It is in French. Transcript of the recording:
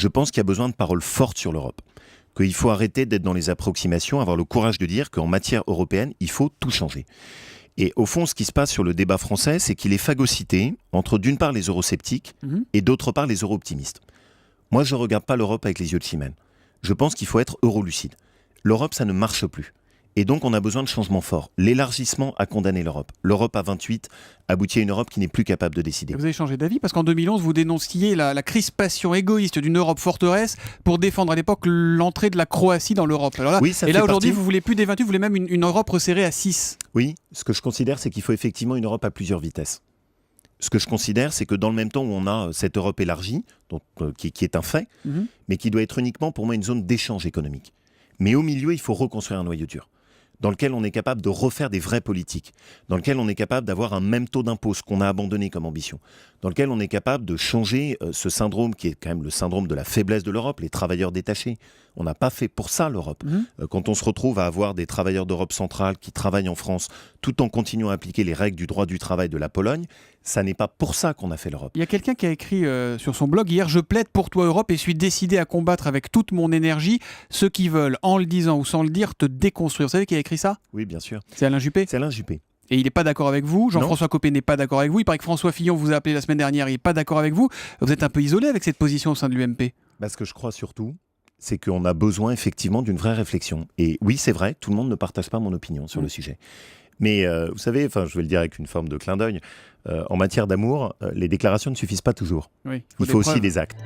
Je pense qu'il y a besoin de paroles fortes sur l'Europe. Qu'il faut arrêter d'être dans les approximations, avoir le courage de dire qu'en matière européenne, il faut tout changer. Et au fond, ce qui se passe sur le débat français, c'est qu'il est phagocyté entre d'une part les eurosceptiques et d'autre part les euro-optimistes. Moi, je ne regarde pas l'Europe avec les yeux de Chimène. Je pense qu'il faut être eurolucide. L'Europe, ça ne marche plus. Et donc, on a besoin de changements forts. L'élargissement a condamné l'Europe. L'Europe à 28 aboutit à une Europe qui n'est plus capable de décider. Vous avez changé d'avis parce qu'en 2011, vous dénonciez la crispation égoïste d'une Europe forteresse pour défendre à l'époque l'entrée de la Croatie dans l'Europe. Alors là, oui, ça et là, aujourd'hui, partie... vous voulez plus des 28, vous voulez même une Europe resserrée à 6. Oui, ce que je considère, c'est qu'il faut effectivement une Europe à plusieurs vitesses. Ce que je considère, c'est que dans le même temps où on a cette Europe élargie, donc, qui est un fait, mais qui doit être uniquement pour moi une zone d'échange économique. Mais au milieu, il faut reconstruire un noyau dur, dans lequel on est capable de refaire des vraies politiques, dans lequel on est capable d'avoir un même taux d'impôt, ce qu'on a abandonné comme ambition, dans lequel on est capable de changer ce syndrome qui est quand même le syndrome de la faiblesse de l'Europe, les travailleurs détachés. On n'a pas fait pour ça l'Europe. Quand on se retrouve à avoir des travailleurs d'Europe centrale qui travaillent en France tout en continuant à appliquer les règles du droit du travail de la Pologne, ça n'est pas pour ça qu'on a fait l'Europe. Il y a quelqu'un qui a écrit sur son blog hier « Je plaide pour toi Europe et suis décidé à combattre avec toute mon énergie ceux qui veulent, en le disant ou sans le dire, te déconstruire ». Vous savez qui a écrit ça ? Oui, bien sûr. C'est Alain Juppé ? C'est Alain Juppé. Et il n'est pas d'accord avec vous. Jean-François Copé n'est pas d'accord avec vous. Il paraît que François Fillon vous a appelé la semaine dernière. Il n'est pas d'accord avec vous. Vous êtes un peu isolé avec cette position au sein de l'UMP. Ce que je crois surtout, c'est qu'on a besoin effectivement d'une vraie réflexion. Et oui, c'est vrai, tout le monde ne partage pas mon opinion sur le sujet. Mais vous savez, je vais le dire avec une forme de clin d'œil, en matière d'amour, les déclarations ne suffisent pas toujours. Oui, il faut aussi des actes.